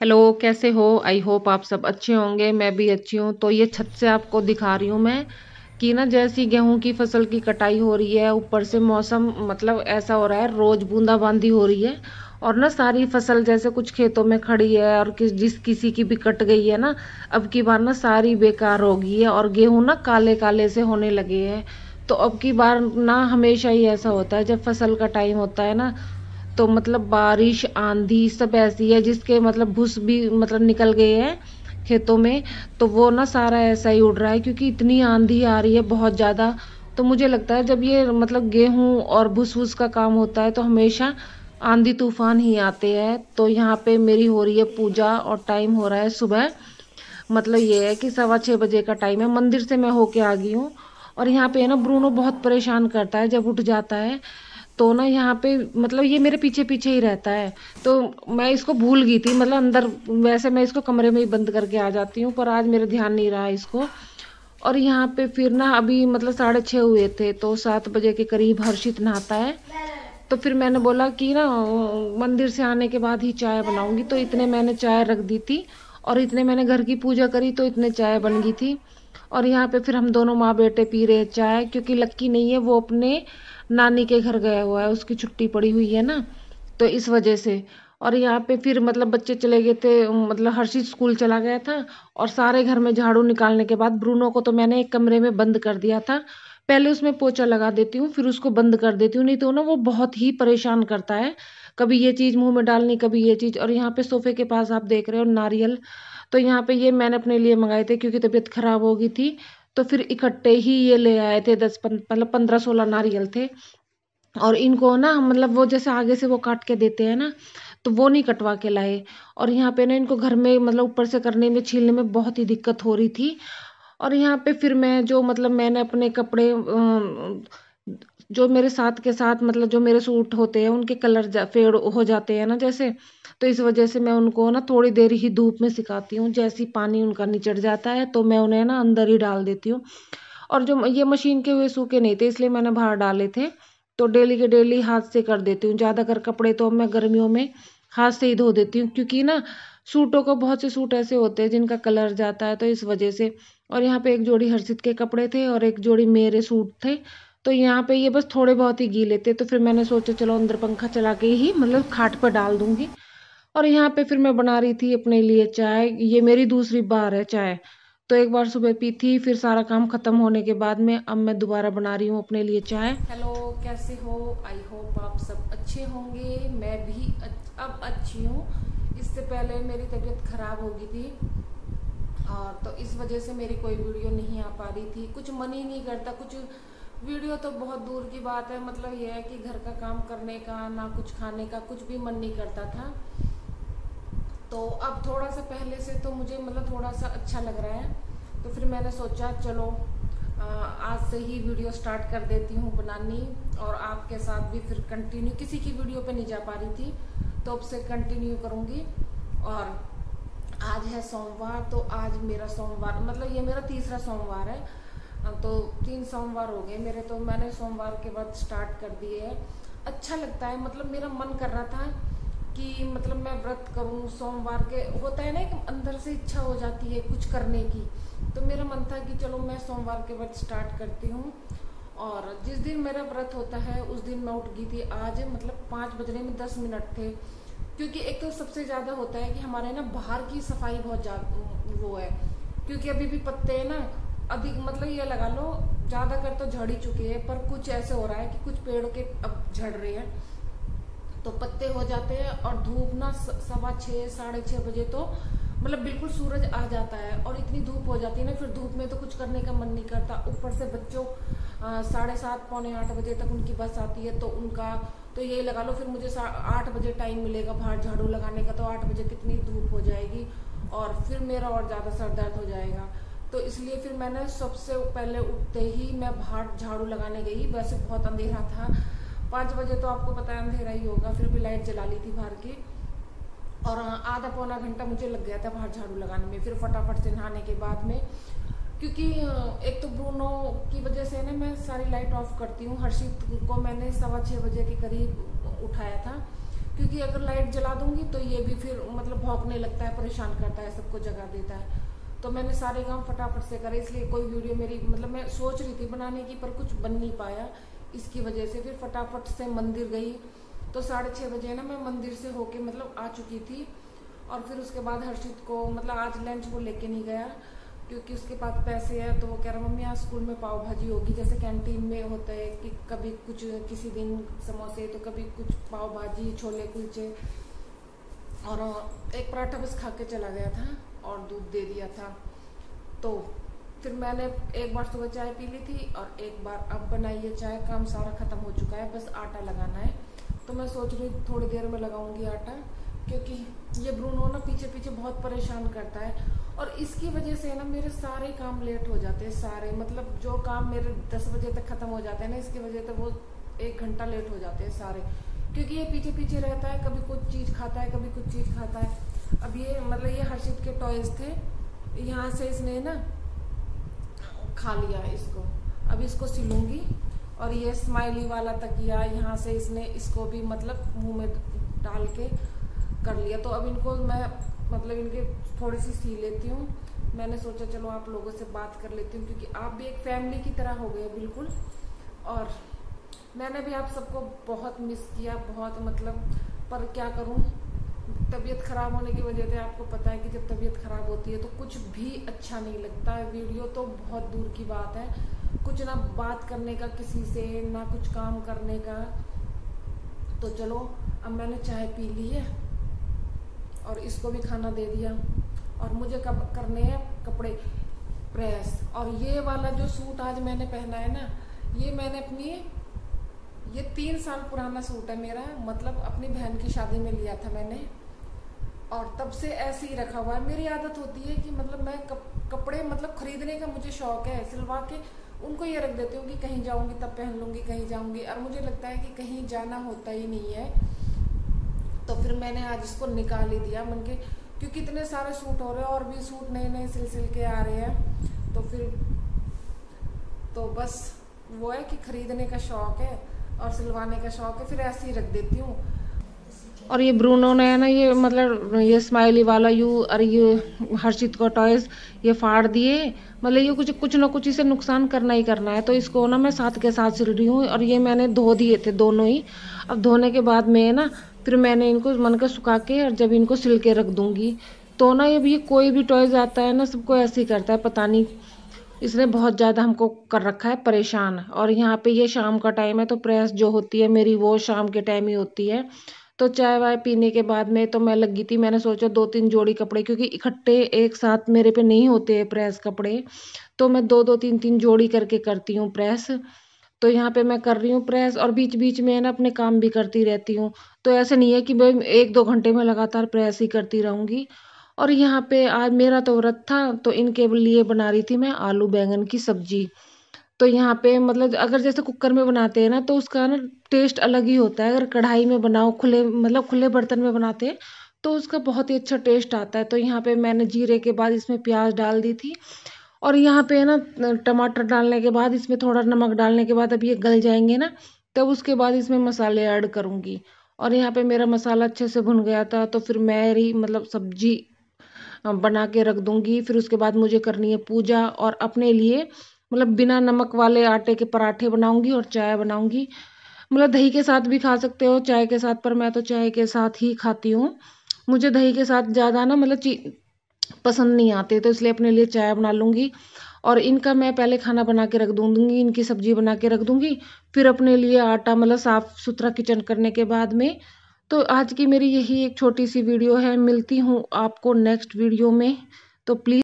Hello, कैसे हो? I hope आप सब अच्छे होंगे। मैं भी अच्छी हूँ। तो ये छत से आपको दिखा रही हूँ मैं कि ना जैसी गेहूं की फसल की कटाई हो रही है, ऊपर से मौसम मतलब ऐसा हो रहा है, रोज बूंदाबांदी हो रही है। और ना सारी फसल जैसे कुछ खेतों में खड़ी है और किसी की भी कट गई है ना, अब की बार ना सारी बेकार हो गई है और गेहूं ना काले काले से होने लगे हैं। तो अब की बार ना हमेशा ही ऐसा होता है जब फसल का टाइम होता है ना, तो मतलब बारिश आंधी सब ऐसी है जिसके मतलब भूस भी मतलब निकल गए हैं खेतों में। तो वो ना सारा ऐसा ही उड़ रहा है क्योंकि इतनी आंधी आ रही है बहुत ज्यादा। तो मुझे लगता है जब ये मतलब गेहूं और भूस भूस का काम होता है तो हमेशा आंधी तूफान ही आते हैं। तो यहाँ पे मेरी हो रही है पूजा और टाइम हो रहा है सुबह। मतलब ये है कि 6:15 बजे का टाइम है, मंदिर से मैं होके आ गई हूँ। और यहाँ पे ना ब्रूनो बहुत परेशान करता है जब उठ जाता है। तो ना यहाँ पे मतलब ये मेरे पीछे पीछे ही रहता है। तो मैं इसको भूल गई थी मतलब अंदर, वैसे मैं इसको कमरे में ही बंद करके आ जाती हूँ, पर आज मेरा ध्यान नहीं रहा इसको। और यहाँ पे फिर ना अभी मतलब 6:30 हुए थे तो 7 बजे के करीब हर्षित नहाता है। तो फिर मैंने बोला कि ना मंदिर से आने के बाद ही चाय बनाऊंगी, तो इतने मैंने चाय रख दी थी। और इतने मैंने घर की पूजा करी तो इतने चाय बन गई थी। और यहाँ पे फिर हम दोनों माँ बेटे पी रहे हैं चाय, क्योंकि लक्की नहीं है, वो अपने नानी के घर गया हुआ है, उसकी छुट्टी पड़ी हुई है ना, तो इस वजह से। और यहाँ पे फिर मतलब बच्चे चले गए थे, मतलब हर्षित स्कूल चला गया था। और सारे घर में झाड़ू निकालने के बाद ब्रूनो को तो मैंने एक कमरे में बंद कर दिया था। पहले उसमें पोछा लगा देती हूँ फिर उसको बंद कर देती हूँ, नहीं तो ना वो बहुत ही परेशान करता है। कभी ये चीज मुंह में डालनी, कभी ये चीज। और यहाँ पे सोफे के पास आप देख रहे हो नारियल, तो यहाँ पे ये मैंने अपने लिए मंगाए थे क्योंकि तबीयत खराब हो गई थी। तो फिर इकट्ठे ही ये ले आए थे, मतलब 15-16 नारियल थे। और इनको ना मतलब वो जैसे आगे से वो काट के देते हैं ना, तो वो नहीं कटवा के लाए। और यहाँ पे ना इनको घर में मतलब ऊपर से करने में छीलने में बहुत ही दिक्कत हो रही थी। और यहाँ पे फिर मैं जो मतलब मैंने अपने कपड़े जो मेरे साथ के साथ मतलब जो मेरे सूट होते हैं उनके कलर फेड हो जाते हैं ना जैसे, तो इस वजह से मैं उनको ना थोड़ी देर ही धूप में सिखाती हूँ। जैसे ही पानी उनका निचड़ जाता है तो मैं उन्हें ना अंदर ही डाल देती हूँ। और जो ये मशीन के हुए सूखे नहीं थे इसलिए मैंने बाहर डाले थे। तो डेली के डेली हाथ से कर देती हूँ, ज्यादातर कपड़े तो मैं गर्मियों में हाथ से ही धो देती हूँ, क्योंकि ना सूटों को बहुत से सूट ऐसे होते हैं जिनका कलर जाता है, तो इस वजह से। और यहाँ पे एक जोड़ी हर्षित के कपड़े थे और एक जोड़ी मेरे सूट थे। तो यहाँ पे ये बस थोड़े बहुत ही गीले थे, तो फिर मैंने सोचा चलो अंदर पंखा चला के ही मतलब खाट पर डाल दूंगी। और यहाँ पे फिर मैं बना रही थी अपने लिए चाय, ये मेरी दूसरी बार है चाय। तो एक बार सुबह पी थी, फिर सारा काम खत्म होने के बाद में अब मैं दोबारा बना रही हूँ अपने लिए चाय। हेलो, कैसे हो? आई होप आप सब अच्छे होंगे। मैं भी अब अच्छी हूँ। इससे पहले मेरी तबीयत खराब हो गई थी और तो इस वजह से मेरी कोई वीडियो नहीं आ पा रही थी, कुछ मन ही नहीं करता कुछ। वीडियो तो बहुत दूर की बात है, मतलब यह है कि घर का काम करने का ना कुछ खाने का कुछ भी मन नहीं करता था। तो अब थोड़ा सा पहले से तो मुझे मतलब थोड़ा सा अच्छा लग रहा है। तो फिर मैंने सोचा चलो आज से ही वीडियो स्टार्ट कर देती हूँ बनानी। और आपके साथ भी फिर कंटिन्यू, किसी की वीडियो पे नहीं जा पा रही थी तो अब से कंटिन्यू करूँगी। और आज है सोमवार, तो आज मेरा सोमवार मतलब ये मेरा तीसरा सोमवार है। तो 3 सोमवार हो गए मेरे, तो मैंने सोमवार के बाद स्टार्ट कर दिए है। अच्छा लगता है, मतलब मेरा मन कर रहा था कि मतलब मैं व्रत करूं सोमवार के, होता है ना कि अंदर से इच्छा हो जाती है कुछ करने की। तो मेरा मन था कि चलो मैं सोमवार के व्रत स्टार्ट करती हूँ। और जिस दिन मेरा व्रत होता है उस दिन मैं उठ गई थी आज, मतलब 5 बजने में 10 मिनट थे। क्योंकि एक तो सबसे ज्यादा होता है कि हमारे ना बाहर की सफाई बहुत ज्यादा वो है, क्योंकि अभी भी पत्ते ना अधिक, मतलब ये लगा लो ज्यादा कर तो झड़ ही चुके हैं, पर कुछ ऐसे हो रहा है कि कुछ पेड़ के अब झड़ रहे हैं तो पत्ते हो जाते हैं। और धूप ना 6:15 6:30 बजे तो मतलब बिल्कुल सूरज आ जाता है और इतनी धूप हो जाती है ना, फिर धूप में तो कुछ करने का मन नहीं करता। ऊपर से बच्चों 7:30 पौने 8 बजे तक उनकी बस आती है, तो उनका तो यही लगा लो फिर मुझे 8 बजे टाइम मिलेगा बाहर झाड़ू लगाने का, तो 8 बजे कितनी धूप हो जाएगी और फिर मेरा और ज्यादा सर दर्द हो जाएगा। तो इसलिए फिर मैंने सबसे पहले उठते ही मैं बाहर झाड़ू लगाने गई। वैसे बहुत अंधेरा था, 5 बजे तो आपको पता है अंधेरा ही होगा, फिर भी लाइट जला ली थी बाहर की। और आधा पौना घंटा मुझे लग गया था बाहर झाड़ू लगाने में। फिर फटाफट से नहाने के बाद में, क्योंकि एक तो ब्रूनो की वजह से ना मैं सारी लाइट ऑफ करती हूँ। हर्षित को मैंने 6:15 बजे के करीब उठाया था, क्योंकि अगर लाइट जला दूंगी तो ये भी फिर मतलब भौंकने लगता है, परेशान करता है, सबको जगा देता है। तो मैंने सारे काम फटाफट से करे, इसलिए कोई वीडियो मेरी मतलब मैं सोच रही थी बनाने की पर कुछ बन नहीं पाया, इसकी वजह से फिर फटाफट से मंदिर गई। तो 6:30 बजे ना मैं मंदिर से होके मतलब आ चुकी थी। और फिर उसके बाद हर्षित को मतलब आज लंच वो लेके नहीं गया क्योंकि उसके पास पैसे है, तो वो कह रहा मम्मी आज स्कूल में पाव भाजी होगी, जैसे कैंटीन में होता है कि कभी कुछ किसी दिन समोसे तो कभी कुछ पाव भाजी, छोले कुलचे, और एक पराठा बस खा के चला गया था और दूध दे दिया था। तो फिर मैंने एक बार सुबह चाय पी ली थी और एक बार अब बनाई है चाय, काम सारा खत्म हो चुका है, बस आटा लगाना है। तो मैं सोच रही हूँ थोड़ी देर में लगाऊंगी आटा, क्योंकि ये ब्रूनो ना पीछे पीछे बहुत परेशान करता है और इसकी वजह से ना मेरे सारे काम लेट हो जाते हैं, सारे मतलब जो काम मेरे 10 बजे तक खत्म हो जाते हैं ना, इसकी वजह से वो 1 घंटा लेट हो जाते हैं सारे, क्योंकि ये पीछे पीछे रहता है, कभी कुछ चीज खाता है कभी कुछ चीज खाता है। अब ये मतलब ये हर्षित के टॉयज थे, यहाँ से इसने ना खा लिया इसको, अब इसको सिलूंगी। और ये स्माइली वाला तकिया यहाँ से इसने इसको भी मतलब मुंह में डाल के कर लिया। तो अब इनको मैं मतलब इनके थोड़ी सी सी लेती हूँ। मैंने सोचा चलो आप लोगों से बात कर लेती हूँ, क्योंकि आप भी एक फैमिली की तरह हो गए बिल्कुल। और मैंने भी आप सबको बहुत मिस किया, बहुत मतलब, पर क्या करूँ, तबीयत खराब होने की वजह से आपको पता है कि जब तबीयत खराब होती है तो कुछ भी अच्छा नहीं लगता है। वीडियो तो बहुत दूर की बात है, कुछ ना बात करने का किसी से, ना कुछ काम करने का। तो चलो अब मैंने चाय पी ली है और इसको भी खाना दे दिया, और मुझे कब करने हैं कपड़े प्रेस। और ये वाला जो सूट आज मैंने पहना है ना, ये मैंने अपनी, ये 3 साल पुराना सूट है मेरा, मतलब अपनी बहन की शादी में लिया था मैंने, और तब से ऐसे ही रखा हुआ है। मेरी आदत होती है कि मतलब मैं कपड़े मतलब खरीदने का मुझे शौक है, सिलवा के उनको ये रख देती हूँ कि कहीं जाऊंगी तब पहन लूंगी, कहीं जाऊंगी। और मुझे लगता है कि कहीं जाना होता ही नहीं है, तो फिर मैंने आज इसको निकाल ही दिया मन के, क्योंकि इतने सारे सूट हो रहे हैं और भी सूट नए नए सिल के आ रहे हैं। तो फिर तो बस वो है कि खरीदने का शौक है और सिलवाने का शौक है, फिर ऐसे ही रख देती हूँ। और ये ब्रूनो ने ना ये मतलब ये स्माइली वाला और ये हर्षित को टॉयज ये फाड़ दिए, मतलब ये कुछ कुछ ना कुछ इसे नुकसान करना ही करना है। तो इसको ना मैं साथ के साथ सिल रही हूँ, और ये मैंने धो दिए थे दोनों ही। अब धोने के बाद में ना फिर मैंने इनको मन का सुखा के और जब इनको सिल के रख दूंगी। तो ना ये कोई भी टॉयज आता है ना सबको ऐसे ही करता है, पता नहीं इसने बहुत ज़्यादा हमको कर रखा है परेशान। और यहाँ पे ये शाम का टाइम है, तो प्रेस जो होती है मेरी वो शाम के टाइम ही होती है। तो चाय वाय पीने के बाद में तो मैं लगी थी, मैंने सोचा 2-3 जोड़ी कपड़े, क्योंकि इकट्ठे एक साथ मेरे पे नहीं होते हैं प्रेस कपड़े, तो मैं 2-2 3-3 जोड़ी करके करती हूँ प्रेस। तो यहाँ पे मैं कर रही हूँ प्रेस, और बीच बीच में ना अपने काम भी करती रहती हूँ। तो ऐसे नहीं है कि भाई 1-2 घंटे में लगातार प्रेस ही करती रहूंगी। और यहाँ पे आज मेरा तो व्रत था, तो इनके लिए बना रही थी मैं आलू बैंगन की सब्जी। तो यहाँ पे मतलब अगर जैसे कुकर में बनाते हैं ना तो उसका ना टेस्ट अलग ही होता है, अगर कढ़ाई में बनाओ खुले मतलब खुले बर्तन में बनाते हैं तो उसका बहुत ही अच्छा टेस्ट आता है। तो यहाँ पे मैंने जीरे के बाद इसमें प्याज डाल दी थी, और यहाँ पे ना टमाटर डालने के बाद इसमें थोड़ा नमक डालने के बाद अब ये गल जाएंगे ना, तब उसके बाद इसमें मसाले ऐड करूंगी। और यहाँ पे मेरा मसाला अच्छे से भुन गया था, तो फिर मेरी मतलब सब्जी बना के रख दूंगी। फिर उसके बाद मुझे करनी है पूजा, और अपने लिए मतलब बिना नमक वाले आटे के पराठे बनाऊंगी और चाय बनाऊंगी। मतलब दही के साथ भी खा सकते हो, चाय के साथ, पर मैं तो चाय के साथ ही खाती हूँ। मुझे दही के साथ ज़्यादा ना मतलब पसंद नहीं आते, तो इसलिए अपने लिए चाय बना लूंगी। और इनका मैं पहले खाना बना के रख दूंगी, इनकी सब्जी बना के रख दूंगी, फिर अपने लिए आटा मतलब साफ सुथरा किचन करने के बाद में। तो आज की मेरी यही एक छोटी सी वीडियो है, मिलती हूँ आपको नेक्स्ट वीडियो में। तो प्लीज़